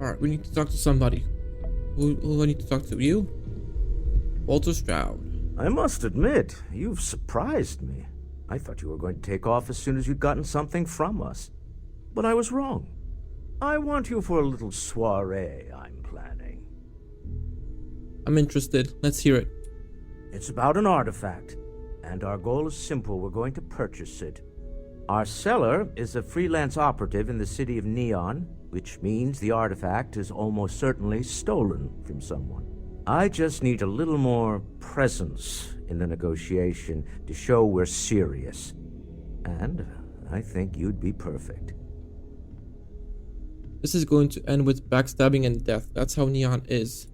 Alright, we need to talk to somebody. Who do I need to talk to? You? Walter Stroud. I must admit, you've surprised me. I thought you were going to take off as soon as you'd gotten something from us. But I was wrong. I want you for a little soiree I'm planning. I'm interested. Let's hear it. It's about an artifact, and our goal is simple. We're going to purchase it. Our seller is a freelance operative in the city of Neon, which means the artifact is almost certainly stolen from someone. I just need a little more presence in the negotiation to show we're serious. And I think you'd be perfect. This is going to end with backstabbing and death. That's how Neon is.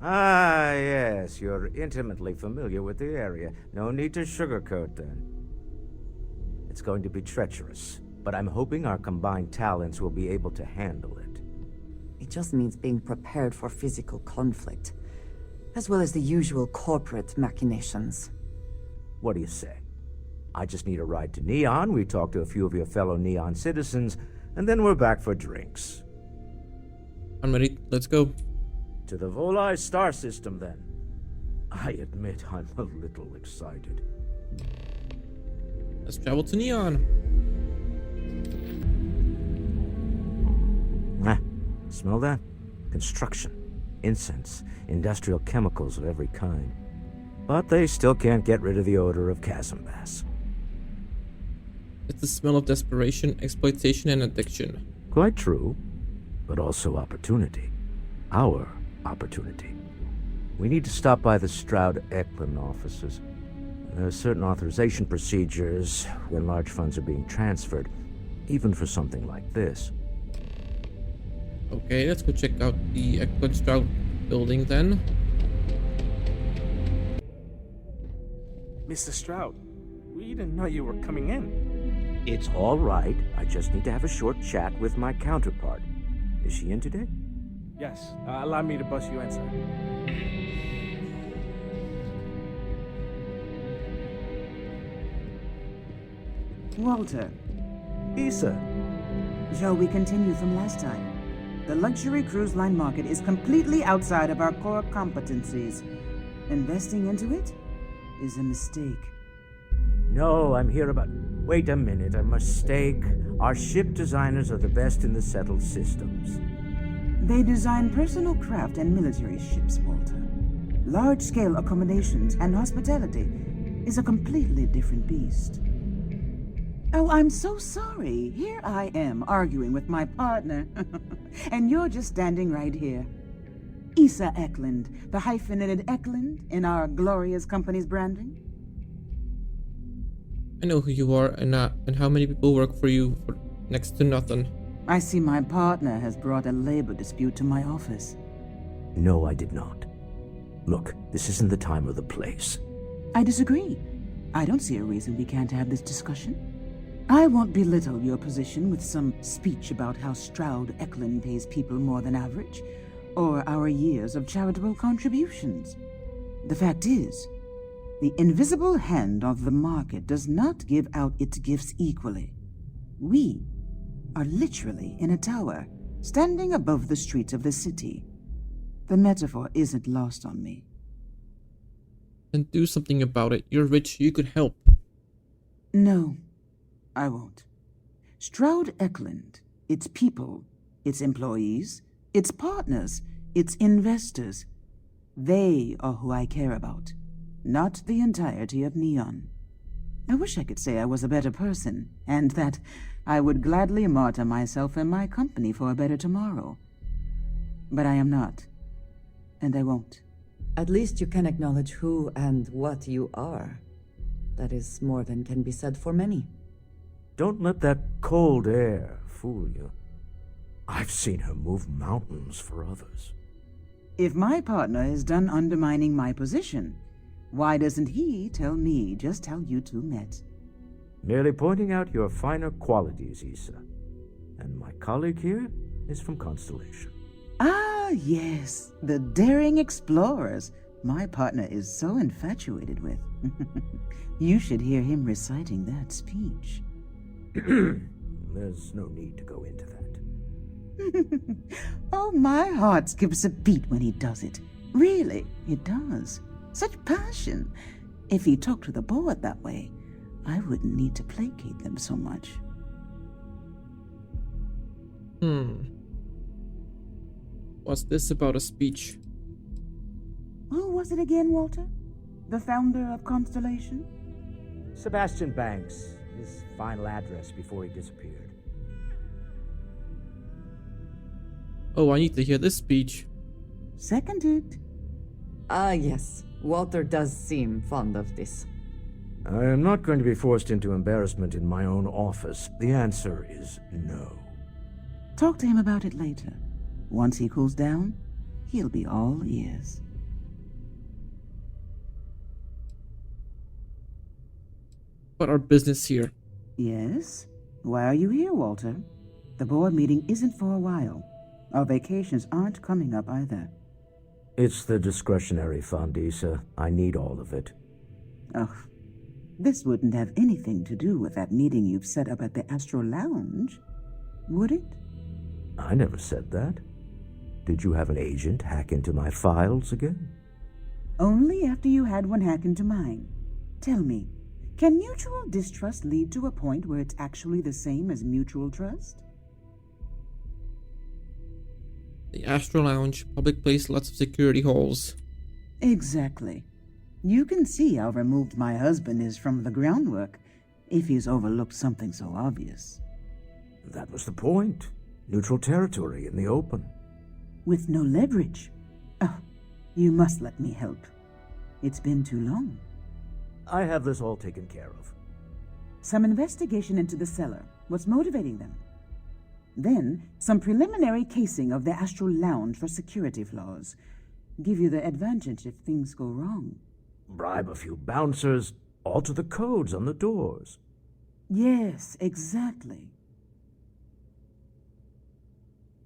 Ah, yes, you're intimately familiar with the area. No need to sugarcoat then. It's going to be treacherous, but I'm hoping our combined talents will be able to handle it. It just means being prepared for physical conflict, as well as the usual corporate machinations. What do you say? I just need a ride to Neon, we talk to a few of your fellow Neon citizens, and then we're back for drinks. I'm ready. Let's go. To the Volai star system, then. I admit I'm a little excited. Let's travel to Neon. Ah, smell that? Construction, incense, industrial chemicals of every kind. But they still can't get rid of the odor of chasm bass. It's the smell of desperation, exploitation, and addiction. Quite true, but also opportunity. Our opportunity. We need to stop by the Stroud-Eklund offices. There are certain authorization procedures when large funds are being transferred, even for something like this. Okay, let's go check out the Eklund Stroud building then. Mr. Stroud, we didn't know you were coming in. It's all right. I just need to have a short chat with my counterpart. Is she in today? Yes, allow me to bust you inside. Walter, Issa. shall we continue from last time? The luxury cruise line market is completely outside of our core competencies. Investing into it is a mistake. No, I'm here about... Wait a minute, a mistake. Our ship designers are the best in the settled systems. They design personal craft and military ships, Walter. Large-scale accommodations and hospitality is a completely different beast. Oh, I'm so sorry. Here I am arguing with my partner, and you're just standing right here. Issa Eklund, the hyphenated Eklund in our glorious company's branding. I know who you are and how many people work for you for next to nothing. I see my partner has brought a labor dispute to my office. No, I did not. Look, this isn't the time or the place. I disagree. I don't see a reason we can't have this discussion. I won't belittle your position with some speech about how Stroud Eklund pays people more than average, or our years of charitable contributions. The fact is, the invisible hand of the market does not give out its gifts equally. We are literally in a tower, standing above the streets of the city. The metaphor isn't lost on me. Then do something about it. You're rich, you could help. No, I won't. Stroud Eklund, its people, its employees, its partners, its investors, they are who I care about, not the entirety of Neon. I wish I could say I was a better person, and that I would gladly martyr myself and my company for a better tomorrow. But I am not, and I won't. At least you can acknowledge who and what you are. That is more than can be said for many. Don't let that cold air fool you. I've seen her move mountains for others. If my partner is done undermining my position, why doesn't he tell me just how you two met? Merely pointing out your finer qualities, Issa. And my colleague here is from Constellation. Ah, yes, the daring explorers my partner is so infatuated with. You should hear him reciting that speech. There's no need to go into that. Oh, my heart skips a beat when he does it. Really, it does. Such passion. If he talked to the board that way, I wouldn't need to placate them so much. What's this about a speech? Who was it again, Walter? The founder of Constellation? Sebastian Banks, his final address before he disappeared. Oh, I need to hear this speech. Seconded. Yes. Walter does seem fond of this. I am not going to be forced into embarrassment in my own office. The answer is no. Talk to him about it later. Once he cools down, he'll be all ears. But our business here. Yes? Why are you here, Walter? The board meeting isn't for a while. Our vacations aren't coming up either. It's the discretionary fund, Issa. I need all of it. Oh, this wouldn't have anything to do with that meeting you've set up at the Astro Lounge, would it? I never said that. Did you have an agent hack into my files again? Only after you had one hack into mine. Tell me, can mutual distrust lead to a point where it's actually the same as mutual trust? The Astro Lounge, public place, lots of security holes. Exactly. You can see how removed my husband is from the groundwork if he's overlooked something so obvious. That was the point. Neutral territory in the open. With no leverage. Oh, you must let me help. It's been too long. I have this all taken care of. Some investigation into the cellar. What's motivating them? Then, some preliminary casing of the Astral Lounge for security flaws. Give you the advantage if things go wrong. Bribe a few bouncers, alter the codes on the doors. Yes, exactly.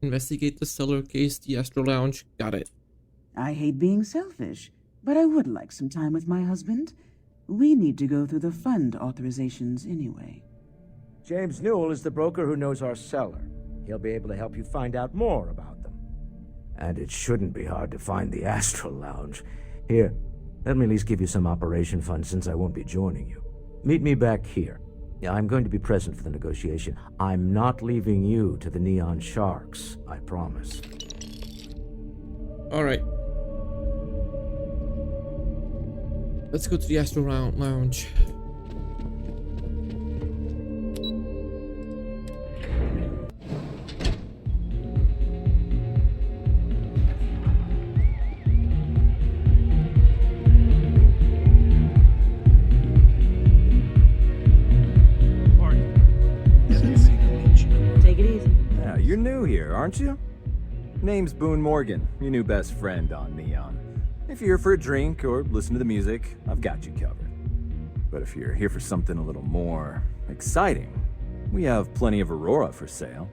Investigate the cellar case, the Astro Lounge. Got it. I hate being selfish, but I would like some time with my husband. We need to go through the fund authorizations anyway. James Newell is the broker who knows our cellar. He'll be able to help you find out more about them. And it shouldn't be hard to find the Astral Lounge. Here, let me at least give you some operation funds since I won't be joining you. Meet me back here. Yeah, I'm going to be present for the negotiation. I'm not leaving you to the Neon Sharks, I promise. Alright. Let's go to the Astro Lounge. Take it easy. Yeah, you're new here, aren't you? Name's Boone Morgan, your new best friend on Neon. If you're here for a drink or listen to the music, I've got you covered. But if you're here for something a little more exciting, we have plenty of Aurora for sale.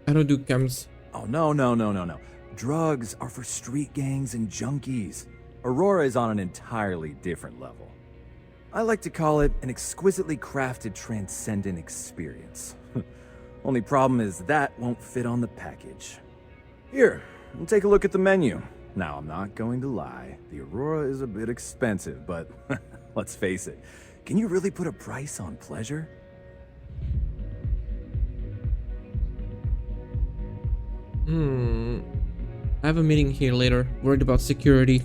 I don't do chems. Oh, no. Drugs are for street gangs and junkies. Aurora is on an entirely different level. I like to call it an exquisitely crafted transcendent experience. Only problem is that won't fit on the package. Here, take a look at the menu. Now, I'm not going to lie. The Aurora is a bit expensive, but let's face it. Can you really put a price on pleasure? I have a meeting here later. Worried about security.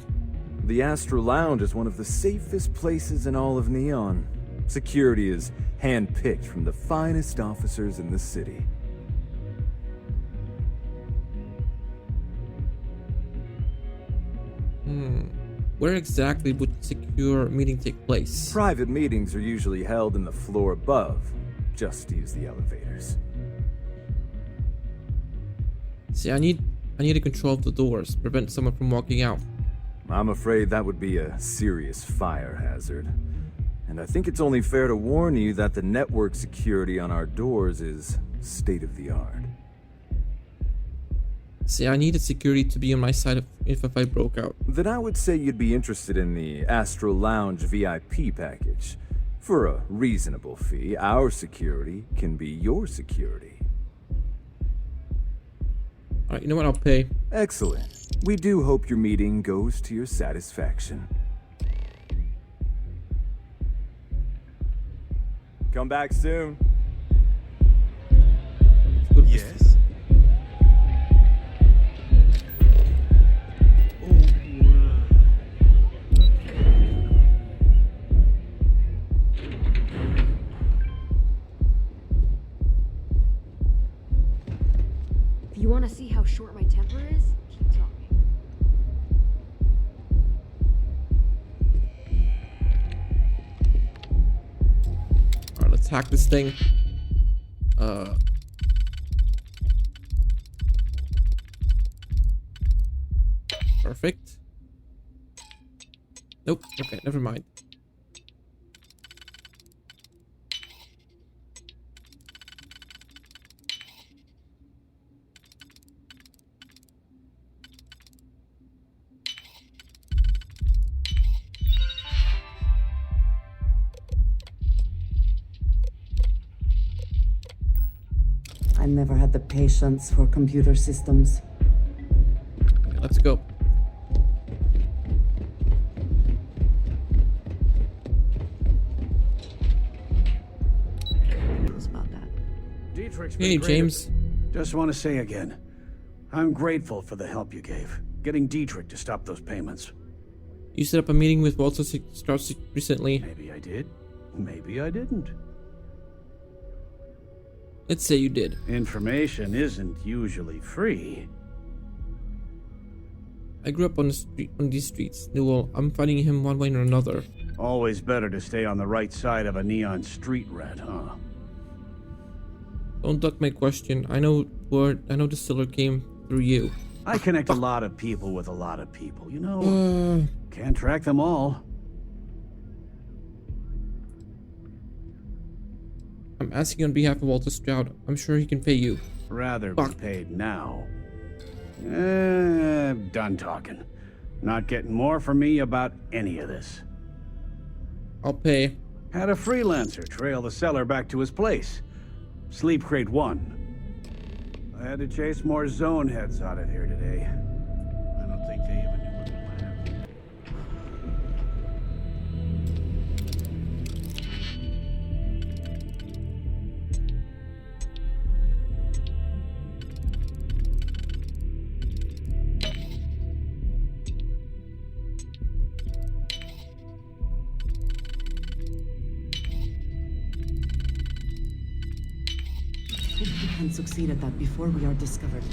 The Astro Lounge is one of the safest places in all of Neon. Security is handpicked from the finest officers in the city. Where exactly would the secure meeting take place? Private meetings are usually held in the floor above. Just use the elevators. See, I need to control the doors, prevent someone from walking out. I'm afraid that would be a serious fire hazard. And I think it's only fair to warn you that the network security on our doors is state-of-the-art. See, I needed security to be on my side if a fight broke out. Then I would say you'd be interested in the Astro Lounge VIP package. For a reasonable fee, our security can be your security. Alright, you know what? I'll pay. Excellent. We do hope your meeting goes to your satisfaction. Come back soon. Yes. If you want to see how short my temper is, keep talking. Alright, let's hack this thing. Perfect. Nope. Okay, never mind. I never had the patience for computer systems. Okay, let's go. About that. Dietrich's been Hey, great. James. Just want to say again, I'm grateful for the help you gave. Getting Dietrich to stop those payments. You set up a meeting with Walter Strauss recently. Maybe I did. Maybe I didn't. Let's say you did. Information isn't usually free. I grew up on the street, on these streets. Newell, I'm fighting him one way or another. Always better to stay on the right side of a neon street rat, huh? Don't duck my question. I know the seller came through you. I connect a lot of people with a lot of people, you know? Can't track them all. I'm asking on behalf of Walter Stroud. I'm sure he can pay you. Rather be paid now. Done talking. Not getting more from me about any of this. I'll pay. Had a freelancer trail the seller back to his place. Sleep Crate 1. I had to chase more zone heads out of here today. I don't think they even knew what to laugh. Hope we can succeed at that before we are discovered.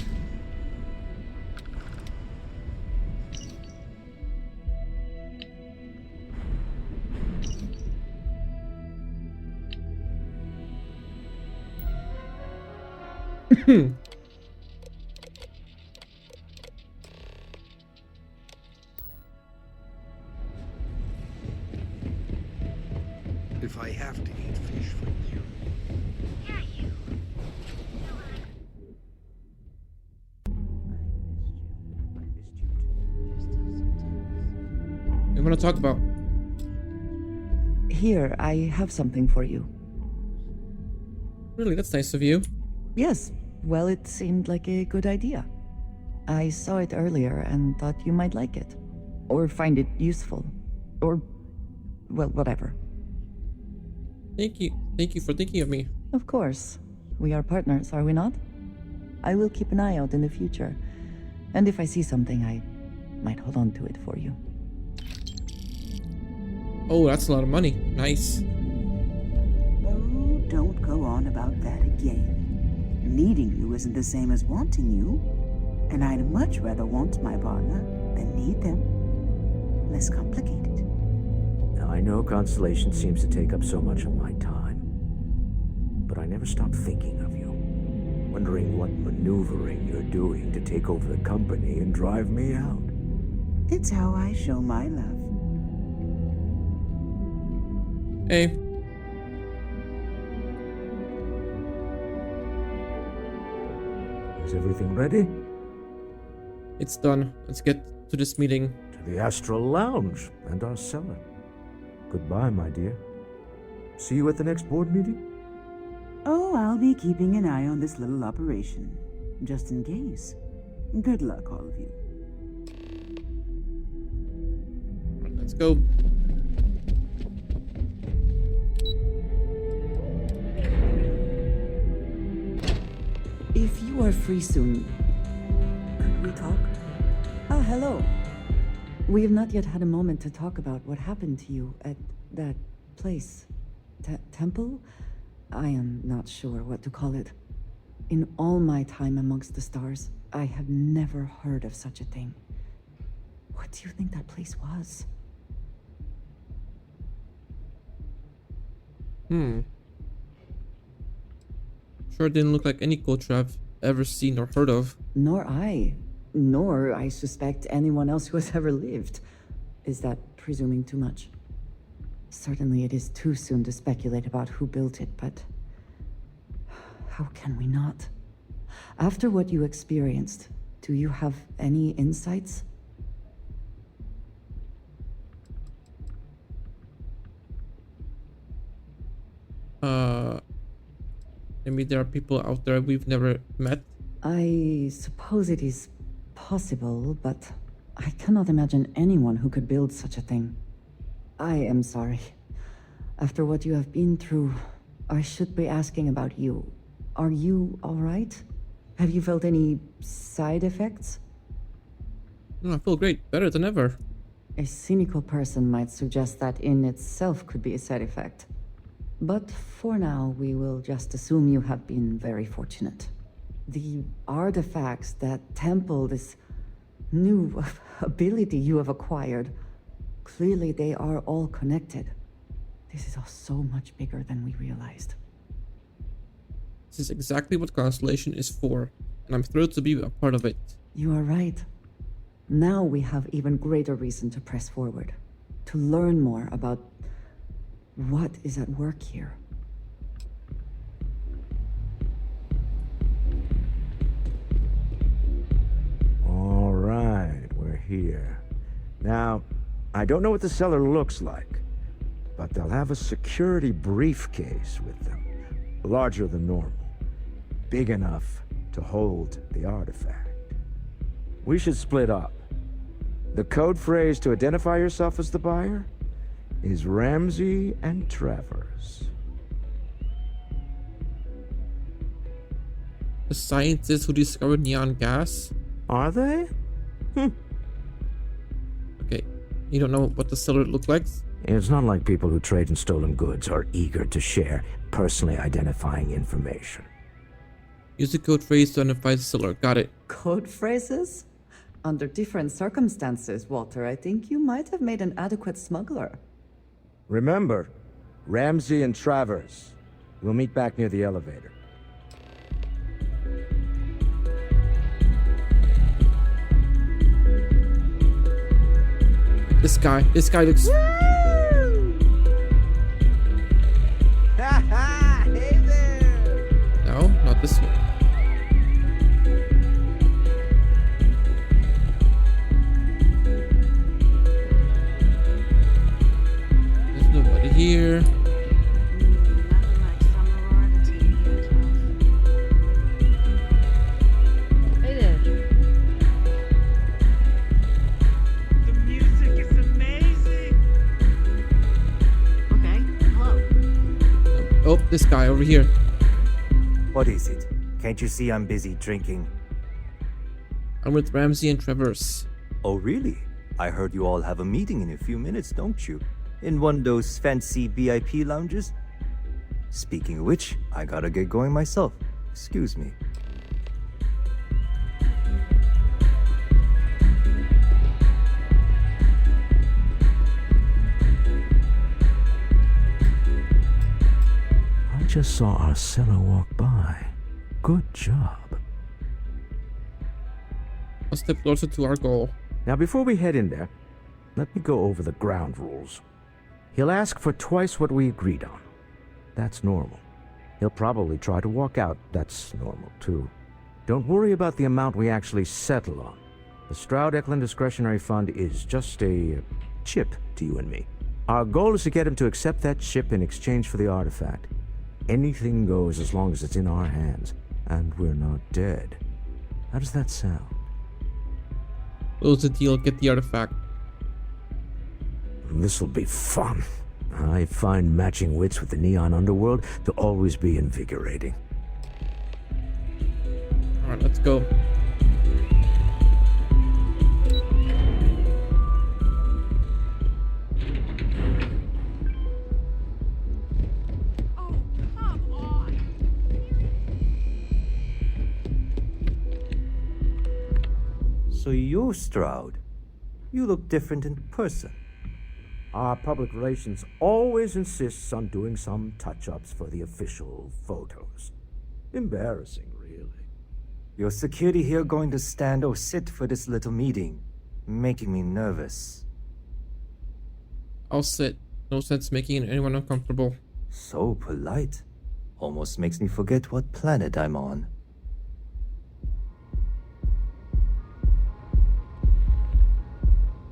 If I have to eat fish for you. We want to talk about. Here, I have something for you. Really, that's nice of you. Yes, well, it seemed like a good idea. I saw it earlier and thought you might like it. Or find it useful. Or, well, whatever. Thank you. Thank you for thinking of me. Of course. We are partners, are we not? I will keep an eye out in the future. And if I see something, I might hold on to it for you. Oh, that's a lot of money. Nice. Oh, don't go on about that again. Needing you isn't the same as wanting you. And I'd much rather want my partner than need them. Less complicated. Now, I know Constellation seems to take up so much of my time, but I never stop thinking of you, wondering what maneuvering you're doing to take over the company and drive me out. It's how I show my love. Hey. Is everything ready? It's done. Let's get to this meeting. To the Astral Lounge and our cellar. Goodbye, my dear. See you at the next board meeting? Oh, I'll be keeping an eye on this little operation, just in case. Good luck, all of you. Let's go. If you are free soon, could we talk? Ah, hello. We have not yet had a moment to talk about what happened to you at that place. Temple? I am not sure what to call it. In all my time amongst the stars, I have never heard of such a thing. What do you think that place was? Sure didn't look like any culture I've ever seen or heard of. Nor I suspect anyone else who has ever lived. Is that presuming too much? Certainly it is too soon to speculate about who built it, but how can we not? After what you experienced, do you have any insights? Maybe there are people out there we've never met. I suppose it is possible, but I cannot imagine anyone who could build such a thing. I am sorry. After what you have been through, I should be asking about you. Are you all right? Have you felt any side effects? No, I feel great. Better than ever. A cynical person might suggest that in itself could be a side effect. But for now, we will just assume you have been very fortunate. The artifacts, that temple, this new ability you have acquired, clearly they are all connected. This is all so much bigger than we realized. This is exactly what Constellation is for, and I'm thrilled to be a part of it. You are right. Now we have even greater reason to press forward, to learn more about what is at work here. All right, we're here. Now, I don't know what the cellar looks like, but they'll have a security briefcase with them, larger than normal, big enough to hold the artifact. We should split up. The code phrase to identify yourself as the buyer is Ramsey and Travers. The scientists who discovered neon gas? Are they? Okay, you don't know what the cellar looked like? It's not like people who trade in stolen goods are eager to share personally identifying information. Use the code phrase to identify the cellar. Got it. Code phrases? Under different circumstances, Walter, I think you might have made an adequate smuggler. Remember, Ramsey and Travers. We'll meet back near the elevator. This guy looks... Hey there! No, not this one. There's nobody here. Hey there. The music is amazing! Okay, hello. Oh, this guy over here. What is it? Can't you see I'm busy drinking? I'm with Ramsey and Travers. Oh, really? I heard you all have a meeting in a few minutes, don't you? In one of those fancy VIP lounges? Speaking of which, I gotta get going myself. Excuse me. I just saw Arcella walk by. Good job. A step closer to our goal. Now, before we head in there, let me go over the ground rules. He'll ask for twice what we agreed on. That's normal. He'll probably try to walk out. That's normal, too. Don't worry about the amount we actually settle on. The Stroud Eklund Discretionary Fund is just a chip to you and me. Our goal is to get him to accept that ship in exchange for the artifact. Anything goes as long as it's in our hands, and we're not dead. How does that sound? Close the deal, get the artifact. This'll be fun. I find matching wits with the Neon Underworld to always be invigorating. Alright, let's go. Oh, come on. So you're Stroud. You look different in person. Our public relations always insists on doing some touch-ups for the official photos. Embarrassing, really. Your security here going to stand or sit for this little meeting, making me nervous. I'll sit. No sense making anyone uncomfortable. So polite. Almost makes me forget what planet I'm on.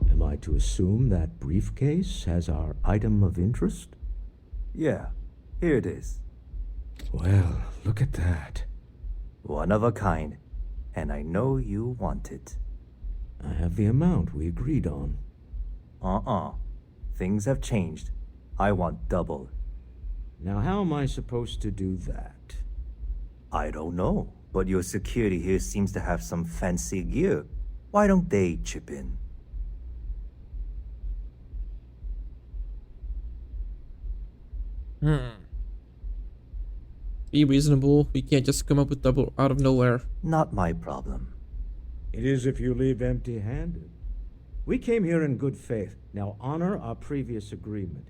Am I to assume that briefcase has our item of interest? Yeah, here it is. Well, look at that. One of a kind. And I know you want it. I have the amount we agreed on. Things have changed. I want double. Now, how am I supposed to do that? I don't know, but your security here seems to have some fancy gear. Why don't they chip in? Be reasonable. We can't just come up with double out of nowhere. Not my problem. It is if you leave empty-handed. We came here in good faith. Now honor our previous agreement.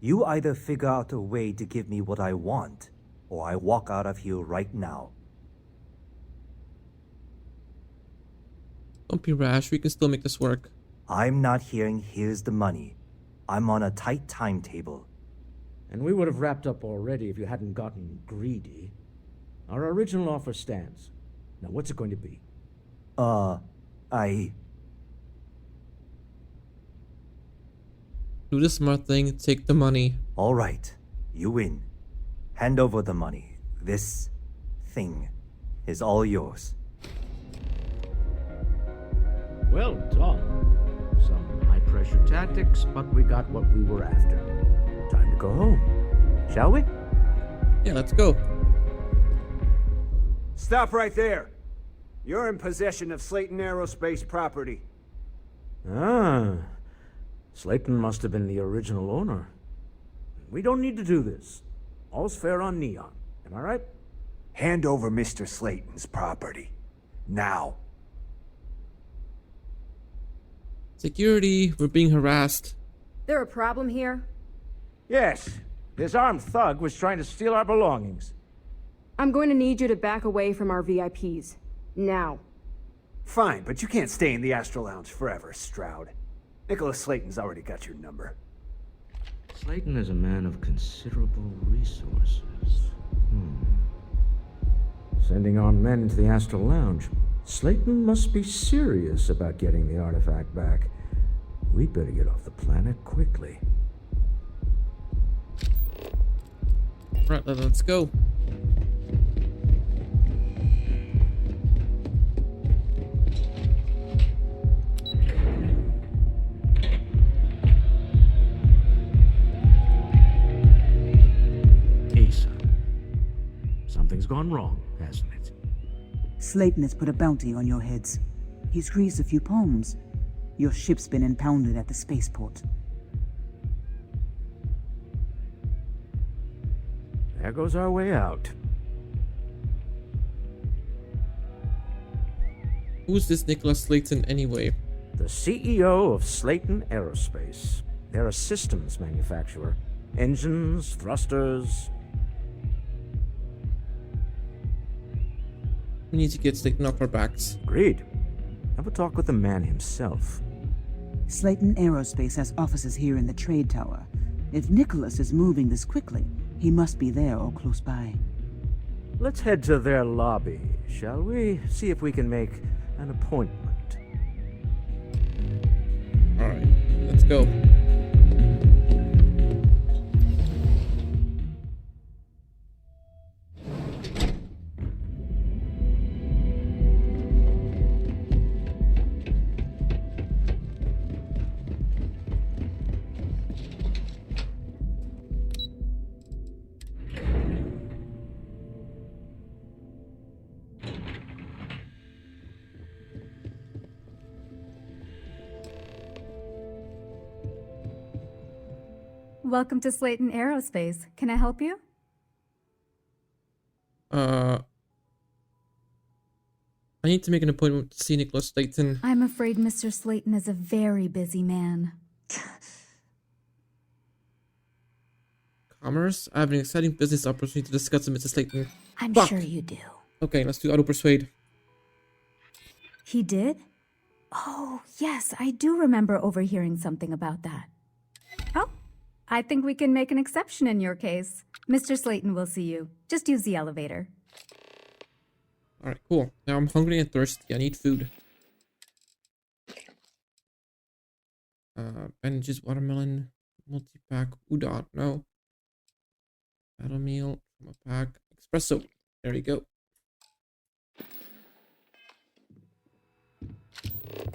You either figure out a way to give me what I want, or I walk out of here right now. Don't be rash. We can still make this work. I'm not hearing here's the money. I'm on a tight timetable. And we would have wrapped up already if you hadn't gotten greedy. Our original offer stands. Now what's it going to be? Do the smart thing. Take the money. All right, you win. Hand over the money. This thing is all yours. Well done. Some high-pressure tactics, but we got what we were after. Time to go home. Shall we? Yeah, let's go. Stop right there. You're in possession of Slayton Aerospace property. Ah. Slayton must have been the original owner. We don't need to do this. All's fair on Neon. Am I right? Hand over Mr. Slayton's property. Now. Security, we're being harassed. There a problem here? Yes. This armed thug was trying to steal our belongings. I'm going to need you to back away from our VIPs. Now. Fine, but you can't stay in the Astral Lounge forever, Stroud. Nicholas Slayton's already got your number. Slayton is a man of considerable resources. Sending armed men into the Astral Lounge. Slayton must be serious about getting the artifact back. We'd better get off the planet quickly. Right, let's go. Something's gone wrong, hasn't it? Slayton has put a bounty on your heads. He's greased a few palms. Your ship's been impounded at the spaceport. There goes our way out. Who's this Nicholas Slayton anyway? The CEO of Slayton Aerospace. They're a systems manufacturer. Engines, thrusters. We need to get Slayton off our backs. Agreed. Have a talk with the man himself. Slayton Aerospace has offices here in the trade tower. If Nicholas is moving this quickly, he must be there or close by. Let's head to their lobby, shall we? See if we can make an appointment. Alright, let's go. Welcome to Slayton Aerospace. Can I help you? I need to make an appointment to see Nicholas Slayton. I'm afraid Mr. Slayton is a very busy man. Commerce? I have an exciting business opportunity to discuss with Mr. Slayton. I'm Fuck. sure you do. Okay, let's do auto persuade. He did? Oh, yes, I do remember overhearing something about that. Oh, I think we can make an exception in your case. Mr. Slayton will see you. Just use the elevator. Alright, cool. Now I'm hungry and thirsty. I need food. Bandages, watermelon, multi-pack, udon, no. Battle meal, from a pack, espresso. There you go.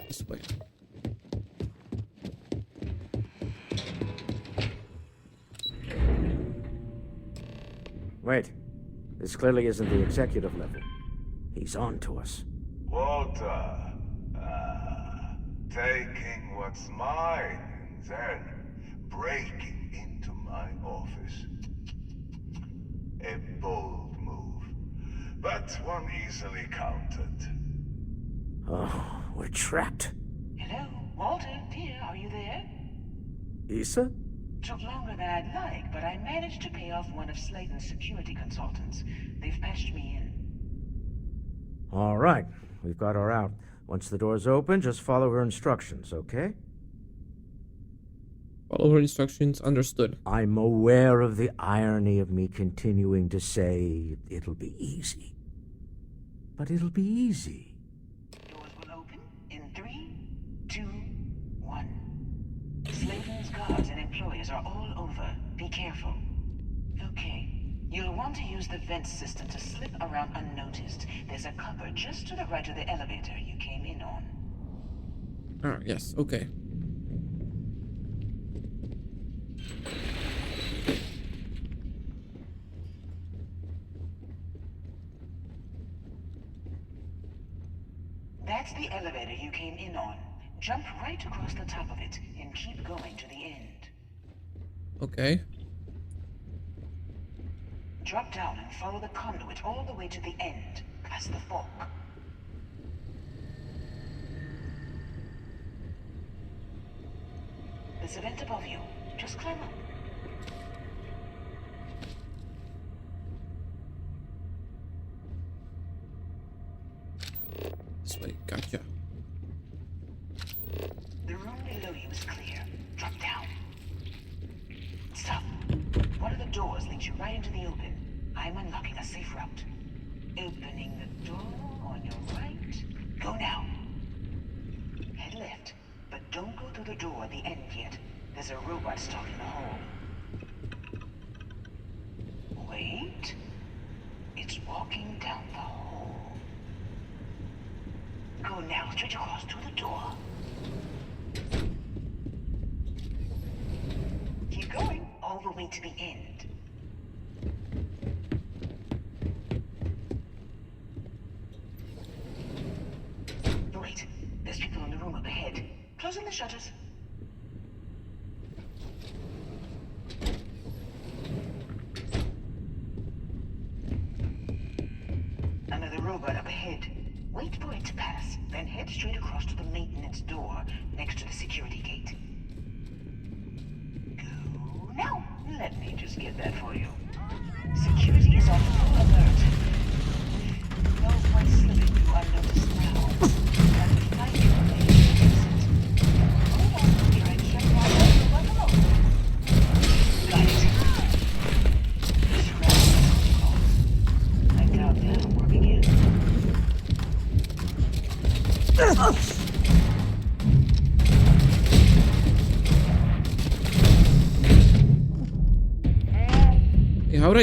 This way. Wait. This clearly isn't the executive level. He's on to us. Walter, taking what's mine and then breaking into my office. A bold move, but one easily countered. Oh, we're trapped. Hello, Walter, dear, are you there? Issa? Took longer than I'd like, but I managed to pay off one of Slayton's security consultants. They've patched me in. All right, we've got her out. Once the door's open, just follow her instructions, okay? Follow her instructions, understood. I'm aware of the irony of me continuing to say it'll be easy. But it'll be easy. Doors will open in 3, 2, 1. Slayton's guards and employees are all over. Be careful. Okay. You'll want to use the vent system to slip around unnoticed. There's a cupboard just to the right of the elevator you came in on. Ah, yes, okay. That's the elevator you came in on. Jump right across the top of it and keep going to the end. Okay. Drop down and follow the conduit all the way to the end, past the fork. There's a vent above you. Just climb up. This way, gotcha. The room below you is clear. Drop down. Stop. One of the doors leads you right into the open. I'm unlocking a safe route. Opening the door on your right. Go now. Head left, but don't go through the door at the end yet. There's a robot stalking the hole. Wait. It's walking down the hole. Go now, straight across to the door. Keep going all the way to the end. Wait, there's people in the room up ahead. Closing the shutters. Another robot up ahead. Wait for it to pass, then head straight across to the maintenance door next to the security gate. Go now. Let me just get that for you. Security is on full alert. No point slipping through unnoticed now. And we find you when they exit. Hold on, here I check my other one alone. Got it. I doubt that'll work again. Hey, how would I...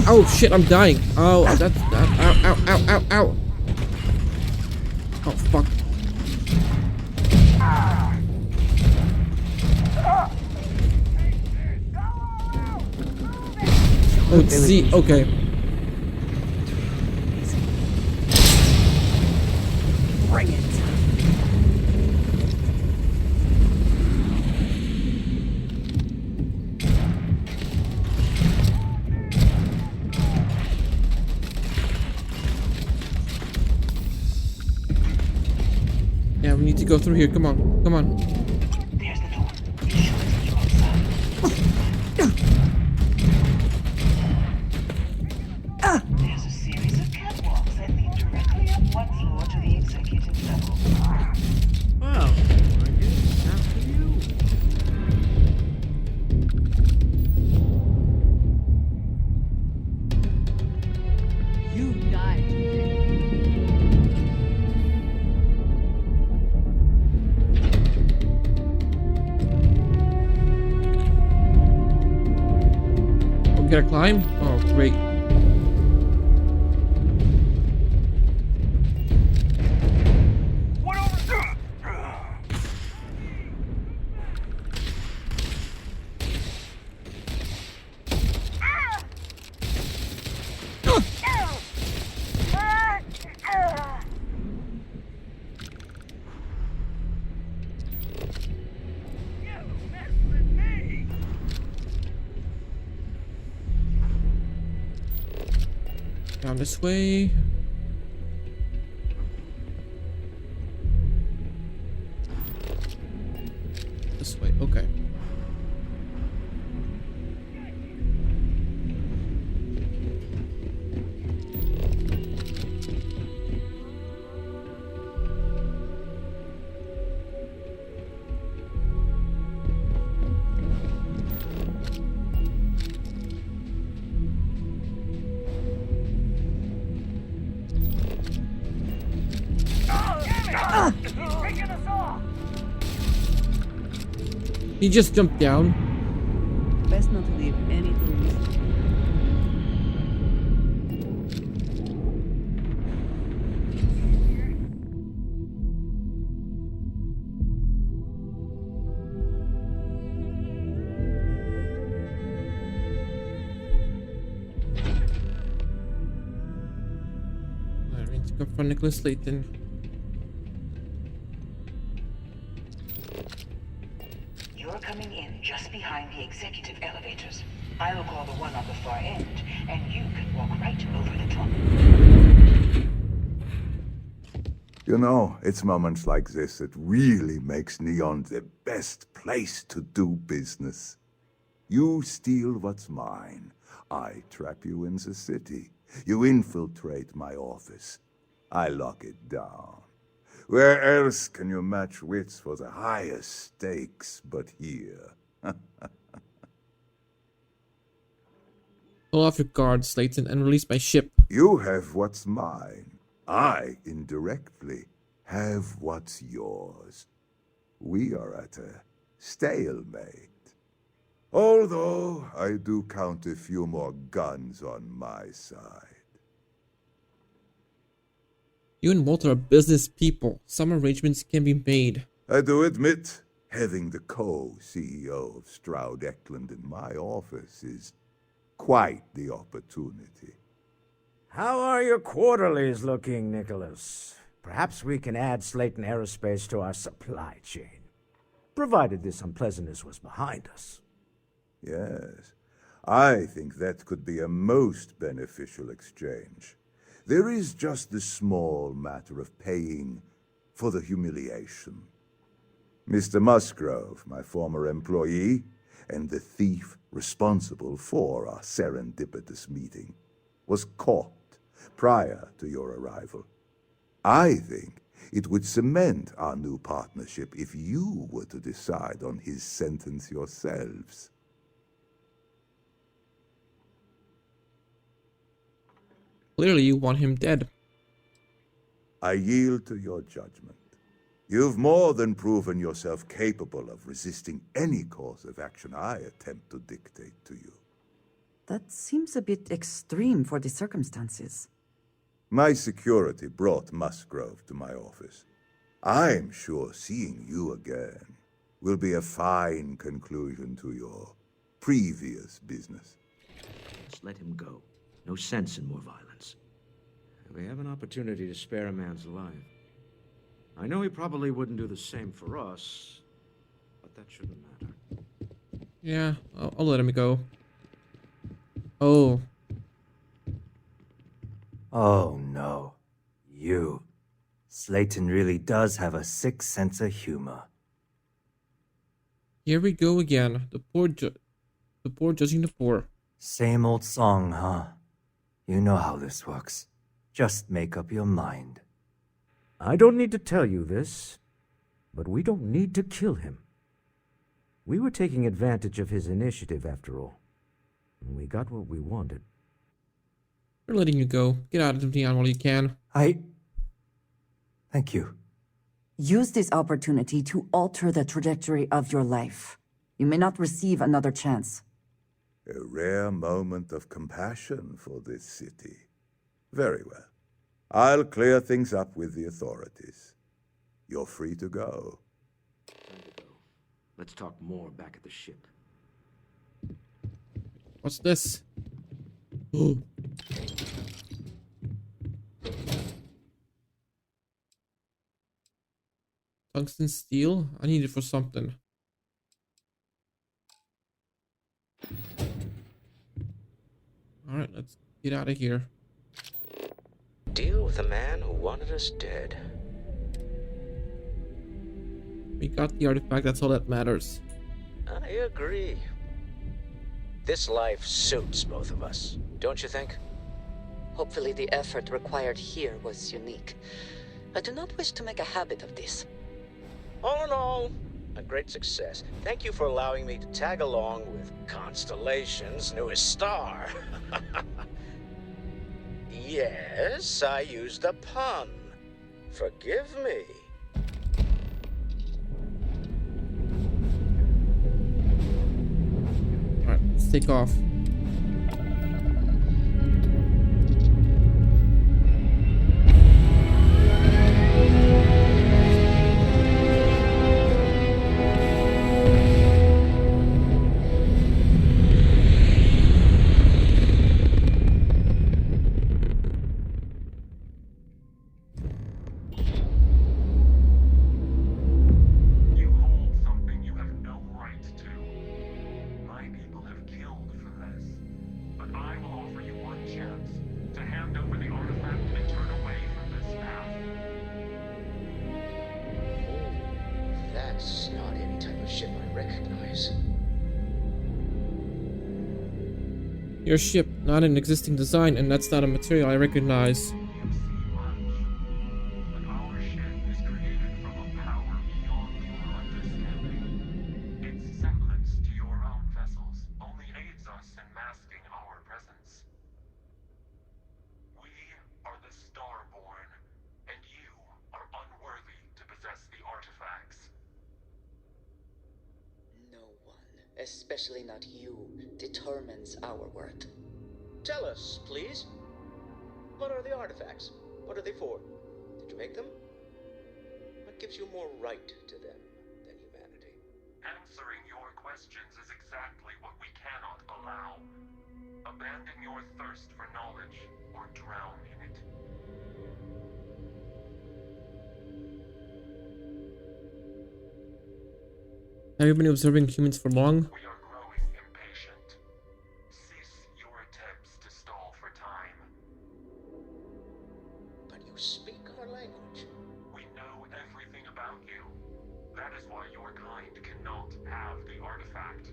Oh shit, I'm dying. Oh, that's that. Ow, ow, ow, ow, ow. Oh, fuck. Oh, it's Z. Okay. we need to go through here. Come on, come on. There's the door. Be sure to keep outside. There's a series of catwalks that lead directly up one floor to the executive level. Well, I guess after you. You died today. Oh, we gotta climb? Oh, great. Down this way. This way, okay. He just jumped down. Best not to leave anything loose. I need to confront Nicholas Layton. You're coming in just behind the executive elevators. I'll call the one on the far end, and you can walk right over the top. You know, it's moments like this that really makes Neon the best place to do business. You steal what's mine. I trap you in the city. You infiltrate my office. I lock it down. Where else can you match wits for the highest stakes but here? Pull off your guards, Layton, and release my ship. You have what's mine. I, indirectly, have what's yours. We are at a stalemate. Although I do count a few more guns on my side. You and Walter are business people. Some arrangements can be made. I do admit, having the co-CEO of Stroud Eklund in my office is quite the opportunity. How are your quarterlies looking, Nicholas? Perhaps we can add Slayton Aerospace to our supply chain, provided this unpleasantness was behind us. Yes, I think that could be a most beneficial exchange. There is just the small matter of paying for the humiliation. Mr. Musgrove, my former employee, and the thief responsible for our serendipitous meeting, was caught prior to your arrival. I think it would cement our new partnership if you were to decide on his sentence yourselves. Clearly, you want him dead. I yield to your judgment. You've more than proven yourself capable of resisting any course of action I attempt to dictate to you. That seems a bit extreme for the circumstances. My security brought Musgrove to my office. I'm sure seeing you again will be a fine conclusion to your previous business. Let's let him go. No sense in more violence. We have an opportunity to spare a man's life. I know he probably wouldn't do the same for us, but that shouldn't matter. Yeah, I'll let him go. Oh. Oh no. You. Slayton really does have a sick sense of humor. Here we go again. The poor judging the poor. Same old song, huh? You know how this works. Just make up your mind. I don't need to tell you this, but we don't need to kill him. We were taking advantage of his initiative, after all. And we got what we wanted. We're letting you go. Get out of Neon while you can. Thank you. Use this opportunity to alter the trajectory of your life. You may not receive another chance. A rare moment of compassion for this city. Very well. I'll clear things up with the authorities. You're free to go. Time to go. Let's talk more back at the ship. What's this? Oh. Tungsten steel? I need it for something. Alright, let's get out of here. Deal with a man who wanted us dead. We got the artifact, that's all that matters. I agree. This life suits both of us, don't you think? Hopefully the effort required here was unique. I do not wish to make a habit of this. All in all, a great success. Thank you for allowing me to tag along with Constellation's newest star. Yes, I used a pun. Forgive me. Alright, let's take off. That's not any type of ship I recognize. Your ship, not an existing design, and that's not a material I recognize. Especially not you, determines our worth. Tell us, please. What are the artifacts? What are they for? Did you make them? What gives you more right to them than humanity? Answering your questions is exactly what we cannot allow. Abandon your thirst for knowledge or drown in it. Have you been observing humans for long? We are growing impatient. Cease your attempts to stall for time. But you speak our language. We know everything about you. That is why your kind cannot have the artifact.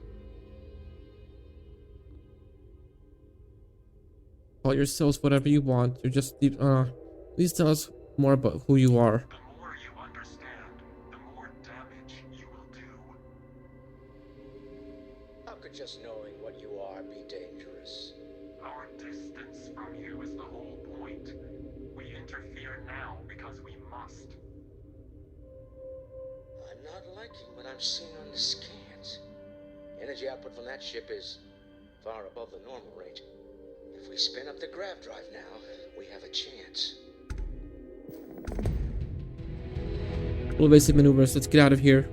Call yourselves whatever you want. You just please tell us more about who you are. The more you understand, the more damage you will do. How could just knowing what you are be dangerous? Our distance from you is the whole point. We interfere now because we must. I'm not liking what I'm seeing on the scans. Energy output from that ship is far above the normal rate. If we spin up the grav drive now, we have a chance. Full basic maneuvers. Let's get out of here.